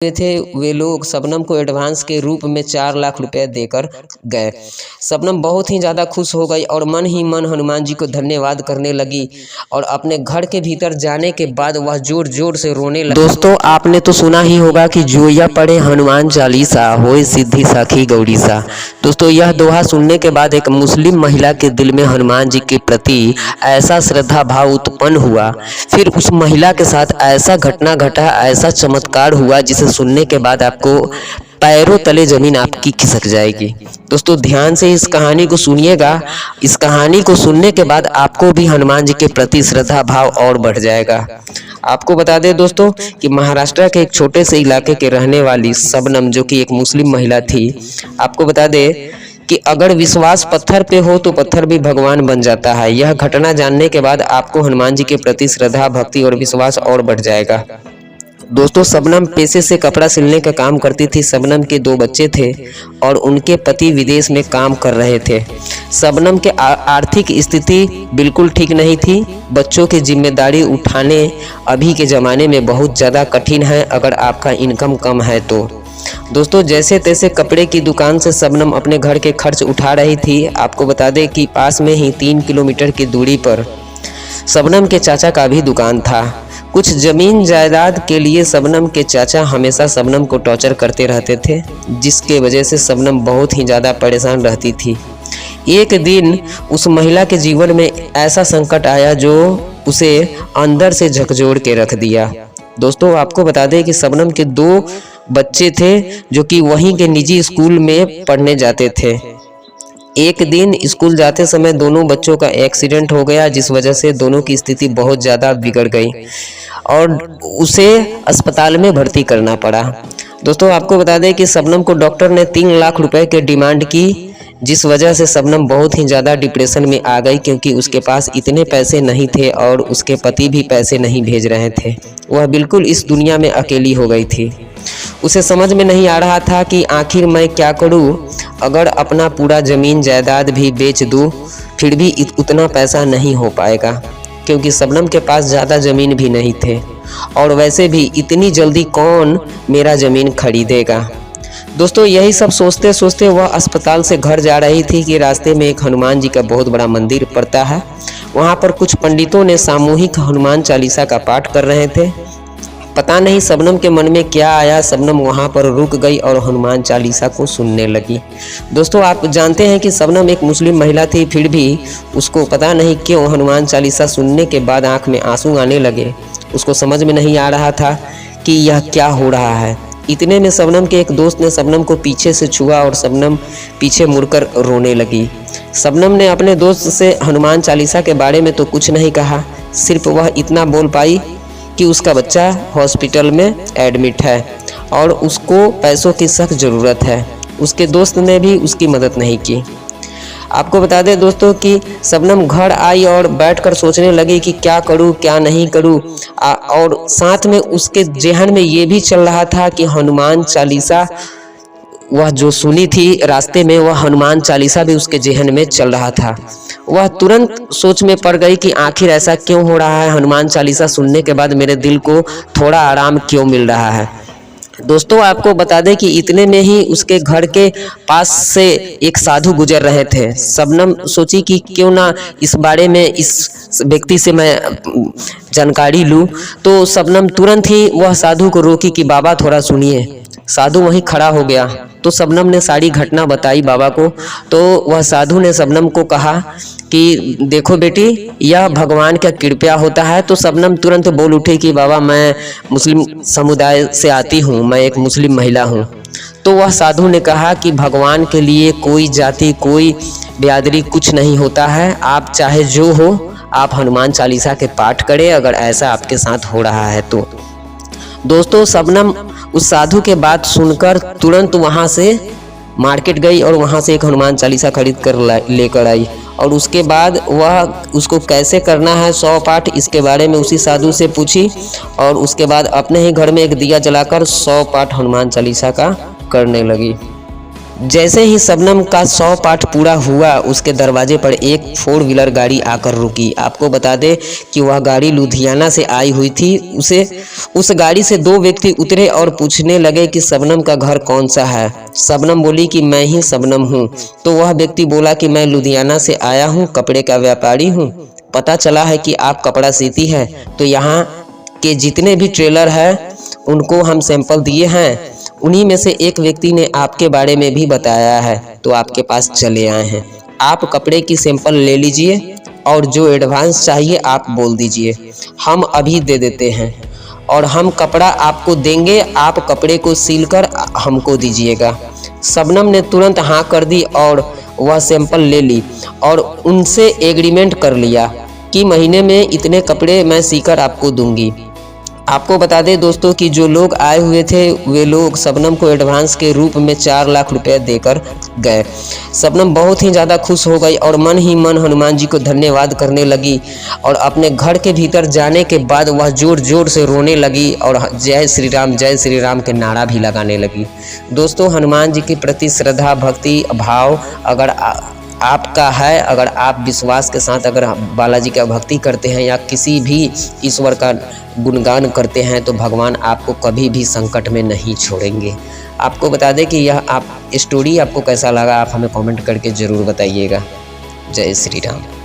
थे वे लोग शबनम को एडवांस के रूप में 4 लाख रुपए देकर गए। शबनम बहुत ही ज़्यादा खुश हो गई और मन ही मन हनुमान जी को धन्यवाद करने लगी और अपने घर के भीतर जाने के बाद वह जोर जोर से रोने लगी। दोस्तों, आपने तो सुना ही होगा कि जो यह पढ़े हनुमान चालीसा होए सिद्धि साखी गौरी सा। दोस्तों, यह दोहा सुनने के बाद एक मुस्लिम महिला के दिल में हनुमान जी के प्रति ऐसा श्रद्धा भाव उत्पन्न हुआ। फिर उस महिला के साथ ऐसा घटना घटा, ऐसा चमत्कार हुआ जिसे सुनने के बाद आपको पैरों तले जमीन आपकी खिसक जाएगी। दोस्तों, ध्यान से इस कहानी को सुनिएगा। इस कहानी को सुनने के बाद आपको भी हनुमान जी के प्रति श्रद्धा भाव और बढ़ जाएगा। आपको बता दें दोस्तों कि महाराष्ट्र के एक छोटे से इलाके के रहने वाली शबनम, जो कि एक मुस्लिम महिला थी, आपको बता दें कि अगर विश्वास पत्थर पे हो तो पत्थर भी भगवान बन जाता है। यह घटना जानने के बाद आपको हनुमान जी के प्रति श्रद्धा, भक्ति और विश्वास और बढ़ जाएगा। दोस्तों, शबनम पेशे से कपड़ा सिलने का काम करती थी। शबनम के 2 बच्चे थे और उनके पति विदेश में काम कर रहे थे। शबनम के आर्थिक स्थिति बिल्कुल ठीक नहीं थी। बच्चों की जिम्मेदारी उठाने अभी के ज़माने में बहुत ज़्यादा कठिन है अगर आपका इनकम कम है तो। दोस्तों, जैसे तैसे कपड़े की दुकान से शबनम अपने घर के खर्च उठा रही थी। आपको बता दें कि पास में ही 3 किलोमीटर की दूरी पर शबनम के चाचा का भी दुकान था। कुछ ज़मीन जायदाद के लिए शबनम के चाचा हमेशा शबनम को टॉर्चर करते रहते थे, जिसके वजह से शबनम बहुत ही ज़्यादा परेशान रहती थी। एक दिन उस महिला के जीवन में ऐसा संकट आया जो उसे अंदर से झकझोर के रख दिया। दोस्तों, आपको बता दें कि शबनम के 2 बच्चे थे जो कि वहीं के निजी स्कूल में पढ़ने जाते थे। एक दिन स्कूल जाते समय दोनों बच्चों का एक्सीडेंट हो गया, जिस वजह से दोनों की स्थिति बहुत ज़्यादा बिगड़ गई और उसे अस्पताल में भर्ती करना पड़ा। दोस्तों, आपको बता दें कि शबनम को डॉक्टर ने 3 लाख रुपए की डिमांड की, जिस वजह से शबनम बहुत ही ज़्यादा डिप्रेशन में आ गई, क्योंकि उसके पास इतने पैसे नहीं थे और उसके पति भी पैसे नहीं भेज रहे थे। वह बिल्कुल इस दुनिया में अकेली हो गई थी। उसे समझ में नहीं आ रहा था कि आखिर मैं क्या करूं। अगर अपना पूरा ज़मीन जायदाद भी बेच दूं फिर भी उतना पैसा नहीं हो पाएगा, क्योंकि शबनम के पास ज़्यादा ज़मीन भी नहीं थे और वैसे भी इतनी जल्दी कौन मेरा ज़मीन खरीदेगा। दोस्तों, यही सब सोचते सोचते वह अस्पताल से घर जा रही थी कि रास्ते में एक हनुमान जी का बहुत बड़ा मंदिर पड़ता है। वहाँ पर कुछ पंडितों ने सामूहिक हनुमान चालीसा का पाठ कर रहे थे। पता नहीं शबनम के मन में क्या आया, शबनम वहाँ पर रुक गई और हनुमान चालीसा को सुनने लगी। दोस्तों, आप जानते हैं कि शबनम एक मुस्लिम महिला थी, फिर भी उसको पता नहीं क्यों हनुमान चालीसा सुनने के बाद आँख में आंसू आने लगे। उसको समझ में नहीं आ रहा था कि यह क्या हो रहा है। इतने में शबनम के एक दोस्त ने शबनम को पीछे से छुआ और शबनम पीछे मुड़कर रोने लगी। शबनम ने अपने दोस्त से हनुमान चालीसा के बारे में तो कुछ नहीं कहा, सिर्फ वह इतना बोल पाई कि उसका बच्चा हॉस्पिटल में एडमिट है और उसको पैसों की सख्त ज़रूरत है। उसके दोस्त ने भी उसकी मदद नहीं की। आपको बता दें दोस्तों कि शबनम घर आई और बैठकर सोचने लगी कि क्या करूं क्या नहीं करूं, और साथ में उसके ज़हन में ये भी चल रहा था कि हनुमान चालीसा वह जो सुनी थी रास्ते में, वह हनुमान चालीसा भी उसके ज़हन में चल रहा था। वह तुरंत सोच में पड़ गई कि आखिर ऐसा क्यों हो रहा है, हनुमान चालीसा सुनने के बाद मेरे दिल को थोड़ा आराम क्यों मिल रहा है। दोस्तों, आपको बता दें कि इतने में ही उसके घर के पास से एक साधु गुजर रहे थे। शबनम सोची कि क्यों ना इस बारे में इस व्यक्ति से मैं जानकारी लूं, तो शबनम तुरंत ही वह साधु को रोकी कि बाबा थोड़ा सुनिए। साधु वहीं खड़ा हो गया तो शबनम ने सारी घटना बताई बाबा को। तो वह साधु ने शबनम को कहा कि देखो बेटी, यह भगवान का कृपा होता है। तो शबनम तुरंत बोल उठी कि बाबा, मैं मुस्लिम समुदाय से आती हूँ, मैं एक मुस्लिम महिला हूँ। तो वह साधु ने कहा कि भगवान के लिए कोई जाति, कोई बिरादरी कुछ नहीं होता है। आप चाहे जो हो, आप हनुमान चालीसा के पाठ करें अगर ऐसा आपके साथ हो रहा है तो। दोस्तों, शबनम उस साधु के बात सुनकर तुरंत वहाँ से मार्केट गई और वहाँ से एक हनुमान चालीसा खरीद कर लेकर आई और उसके बाद वह उसको कैसे करना है 100 पाठ, इसके बारे में उसी साधु से पूछी और उसके बाद अपने ही घर में एक दिया जलाकर 100 पाठ हनुमान चालीसा का करने लगी। जैसे ही शबनम का 100 पाठ पूरा हुआ, उसके दरवाजे पर एक 4 व्हीलर गाड़ी आकर रुकी। आपको बता दें कि वह गाड़ी लुधियाना से आई हुई थी। उस गाड़ी से 2 व्यक्ति उतरे और पूछने लगे कि शबनम का घर कौन सा है। शबनम बोली कि मैं ही शबनम हूँ। तो वह व्यक्ति बोला कि मैं लुधियाना से आया हूँ, कपड़े का व्यापारी हूँ। पता चला है कि आप कपड़ा सीती हैं, तो यहाँ के जितने भी ट्रेलर हैं उनको हम सैंपल दिए हैं। उन्हीं में से एक व्यक्ति ने आपके बारे में भी बताया है, तो आपके पास चले आए हैं। आप कपड़े की सैंपल ले लीजिए और जो एडवांस चाहिए आप बोल दीजिए, हम अभी दे देते हैं। और हम कपड़ा आपको देंगे, आप कपड़े को सिलकर हमको दीजिएगा। शबनम ने तुरंत हाँ कर दी और वह सैंपल ले ली और उनसे एग्रीमेंट कर लिया कि महीने में इतने कपड़े मैं सीकर आपको दूंगी। आपको बता दें दोस्तों कि जो लोग आए हुए थे वे लोग शबनम को एडवांस के रूप में 4 लाख रुपए देकर गए। शबनम बहुत ही ज़्यादा खुश हो गई और मन ही मन हनुमान जी को धन्यवाद करने लगी और अपने घर के भीतर जाने के बाद वह जोर जोर से रोने लगी और जय श्री राम के नारा भी लगाने लगी। दोस्तों, हनुमान जी के प्रति श्रद्धा, भक्ति, भाव अगर आपका है, अगर आप विश्वास के साथ अगर बालाजी का भक्ति करते हैं या किसी भी ईश्वर का गुणगान करते हैं, तो भगवान आपको कभी भी संकट में नहीं छोड़ेंगे। आपको बता दें कि यह स्टोरी आपको कैसा लगा, आप हमें कमेंट करके ज़रूर बताइएगा। जय श्री राम।